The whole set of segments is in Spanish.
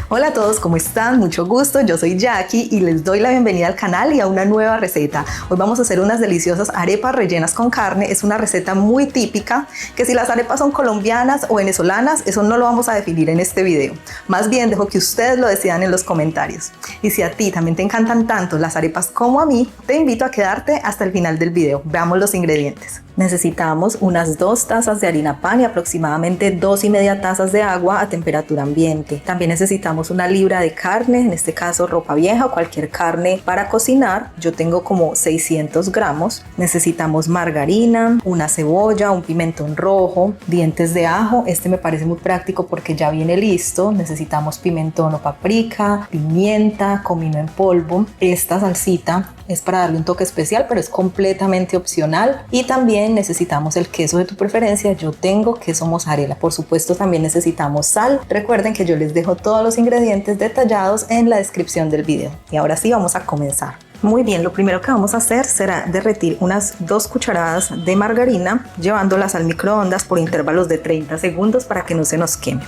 Hola a todos, ¿cómo están? Mucho gusto, yo soy Jackie y les doy la bienvenida al canal y a una nueva receta. Hoy vamos a hacer unas deliciosas arepas rellenas con carne. Es una receta muy típica, que si las arepas son colombianas o venezolanas, eso no lo vamos a definir en este video. Más bien dejo que ustedes lo decidan en los comentarios. Y si a ti también te encantan tanto las arepas como a mí, te invito a quedarte hasta el final del video. Veamos los ingredientes. Necesitamos unas 2 tazas de harina pan y aproximadamente 2,5 tazas de agua a temperatura ambiente. También necesitamos una libra de carne, en este caso ropa vieja o cualquier carne para cocinar. Yo tengo como 600 gramos. Necesitamos margarina, una cebolla, un pimentón rojo, dientes de ajo. Este me parece muy práctico porque ya viene listo. Necesitamos pimentón o paprika, pimienta, comino en polvo. Esta salsita es para darle un toque especial, pero es completamente opcional. Y también necesitamos el queso de tu preferencia. Yo tengo queso mozzarella. Por supuesto, también necesitamos sal. Recuerden que yo les dejo todos los ingredientes detallados en la descripción del video. Y ahora sí, vamos a comenzar. Muy bien, lo primero que vamos a hacer será derretir unas 2 cucharadas de margarina, llevándolas al microondas por intervalos de 30 segundos para que no se nos queme.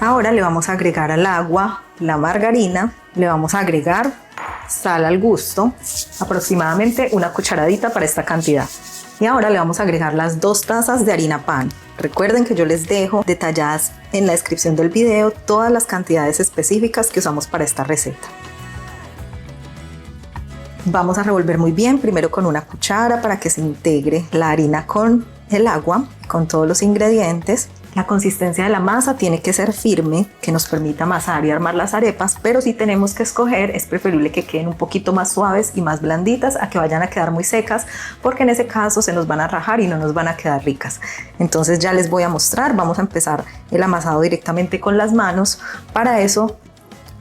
Ahora le vamos a agregar al agua la margarina, le vamos a agregar sal al gusto, aproximadamente una cucharadita para esta cantidad. Y ahora le vamos a agregar las 2 tazas de harina pan. Recuerden que yo les dejo detalladas en la descripción del video todas las cantidades específicas que usamos para esta receta. Vamos a revolver muy bien, primero con una cuchara para que se integre la harina con el agua, con todos los ingredientes. La consistencia de la masa tiene que ser firme, que nos permita amasar y armar las arepas, pero si tenemos que escoger, es preferible que queden un poquito más suaves y más blanditas a que vayan a quedar muy secas, porque en ese caso se nos van a rajar y no nos van a quedar ricas. Entonces ya les voy a mostrar, vamos a empezar el amasado directamente con las manos. Para eso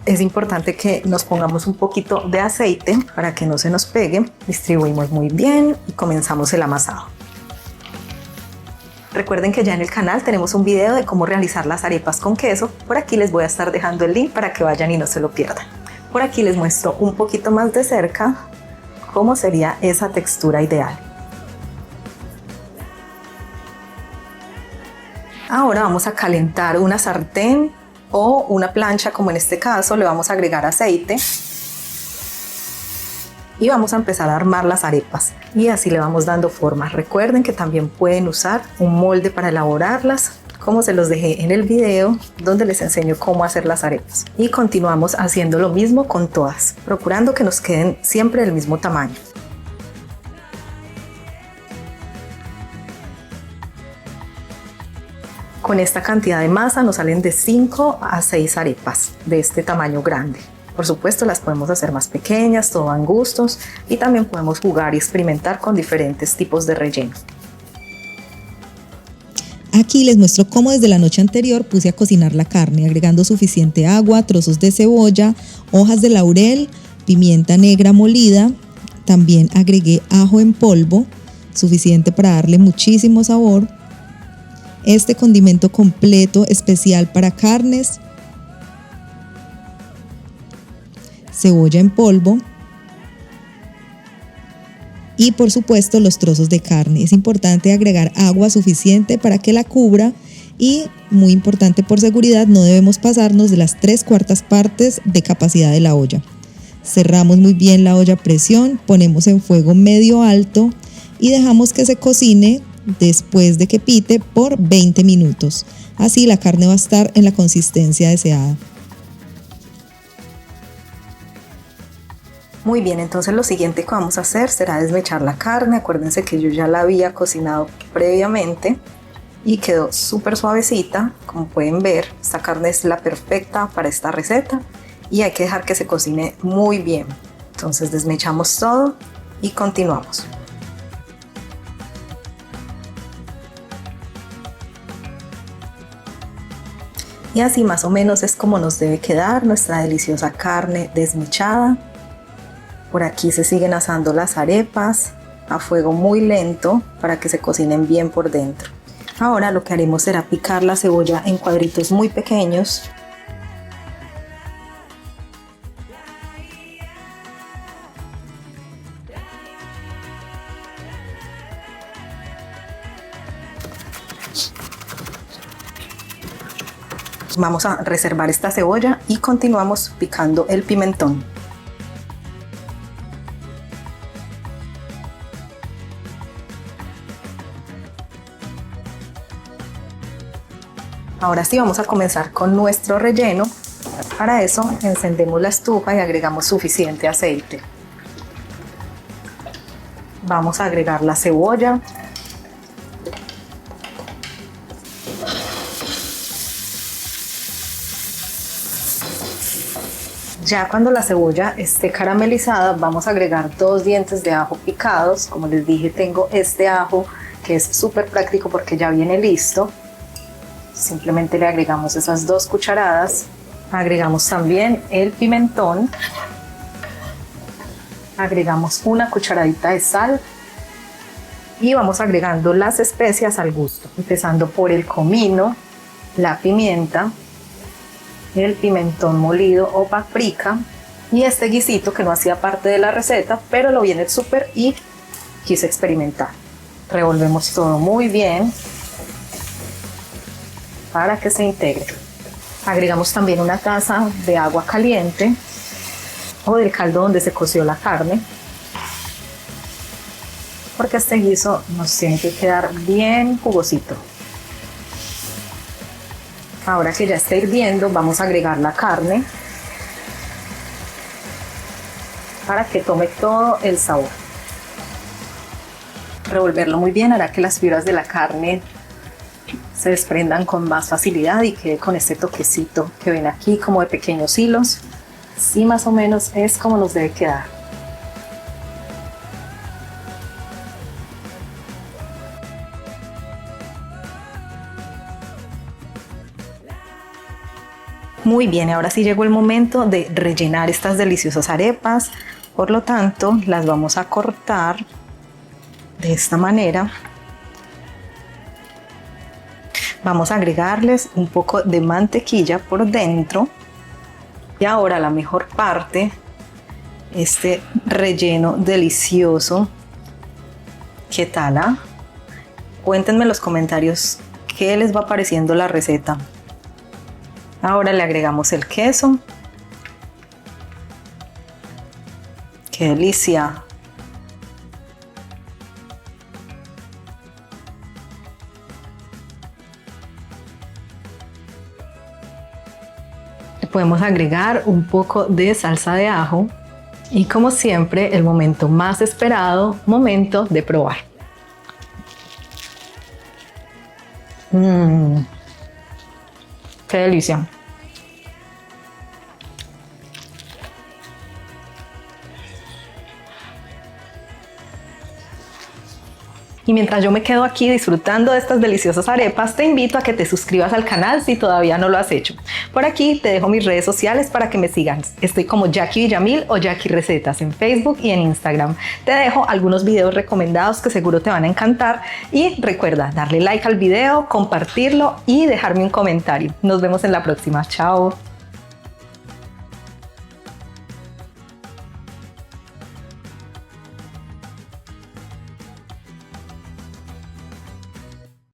es importante que nos pongamos un poquito de aceite para que no se nos pegue. Distribuimos muy bien y comenzamos el amasado. Recuerden que ya en el canal tenemos un video de cómo realizar las arepas con queso. Por aquí les voy a estar dejando el link para que vayan y no se lo pierdan. Por aquí les muestro un poquito más de cerca cómo sería esa textura ideal. Ahora vamos a calentar una sartén o una plancha, como en este caso. Le vamos a agregar aceite y vamos a empezar a armar las arepas y así le vamos dando forma. Recuerden que también pueden usar un molde para elaborarlas, como se los dejé en el video donde les enseño cómo hacer las arepas. Y continuamos haciendo lo mismo con todas, procurando que nos queden siempre del mismo tamaño. Con esta cantidad de masa nos salen de 5 a 6 arepas de este tamaño grande. Por supuesto, las podemos hacer más pequeñas, todo van gustos, y también podemos jugar y experimentar con diferentes tipos de relleno. Aquí les muestro cómo desde la noche anterior puse a cocinar la carne, agregando suficiente agua, trozos de cebolla, hojas de laurel, pimienta negra molida. También agregué ajo en polvo, suficiente para darle muchísimo sabor. Este condimento completo especial para carnes, cebolla en polvo y por supuesto los trozos de carne. Es importante agregar agua suficiente para que la cubra y, muy importante por seguridad, no debemos pasarnos de las 3/4 partes de capacidad de la olla. Cerramos muy bien la olla a presión, ponemos en fuego medio alto y dejamos que se cocine después de que pite por 20 minutos. Así la carne va a estar en la consistencia deseada. Muy bien, entonces lo siguiente que vamos a hacer será desmechar la carne. Acuérdense que yo ya la había cocinado previamente y quedó súper suavecita. Como pueden ver, esta carne es la perfecta para esta receta y hay que dejar que se cocine muy bien. Entonces desmechamos todo y continuamos. Y así más o menos es como nos debe quedar nuestra deliciosa carne desmechada. Por aquí se siguen asando las arepas a fuego muy lento para que se cocinen bien por dentro. Ahora lo que haremos será picar la cebolla en cuadritos muy pequeños. Vamos a reservar esta cebolla y continuamos picando el pimentón. Ahora sí vamos a comenzar con nuestro relleno. Para eso encendemos la estufa y agregamos suficiente aceite. Vamos a agregar la cebolla. Ya cuando la cebolla esté caramelizada, vamos a agregar 2 dientes de ajo picados. Como les dije, tengo este ajo que es súper práctico porque ya viene listo. Simplemente le agregamos esas 2 cucharadas. Agregamos también el pimentón. Agregamos una cucharadita de sal. Y vamos agregando las especias al gusto. Empezando por el comino, la pimienta, el pimentón molido o paprika. Y este guisito que no hacía parte de la receta, pero lo vi en el súper y quise experimentar. Revolvemos todo muy bien para que se integre. Agregamos también una taza de agua caliente o del caldo donde se coció la carne, porque este guiso nos tiene que quedar bien jugosito. Ahora que ya está hirviendo, vamos a agregar la carne para que tome todo el sabor. Revolverlo muy bien hará que las fibras de la carne se desprendan con más facilidad y quede con este toquecito que ven aquí como de pequeños hilos. Así más o menos es como nos debe quedar. Muy bien, ahora sí llegó el momento de rellenar estas deliciosas arepas. Por lo tanto, las vamos a cortar de esta manera. Vamos a agregarles un poco de mantequilla por dentro. Y ahora la mejor parte, este relleno delicioso. ¿Qué tal? Cuéntenme en los comentarios qué les va pareciendo la receta. Ahora le agregamos el queso. ¡Qué delicia! Le podemos agregar un poco de salsa de ajo y, como siempre, el momento más esperado, momento de probar. ¡Qué delicia! Y mientras yo me quedo aquí disfrutando de estas deliciosas arepas, te invito a que te suscribas al canal si todavía no lo has hecho. Por aquí te dejo mis redes sociales para que me sigan. Estoy como Jackie Villamil o Jackie Recetas en Facebook y en Instagram. Te dejo algunos videos recomendados que seguro te van a encantar. Y recuerda darle like al video, compartirlo y dejarme un comentario. Nos vemos en la próxima. Chao.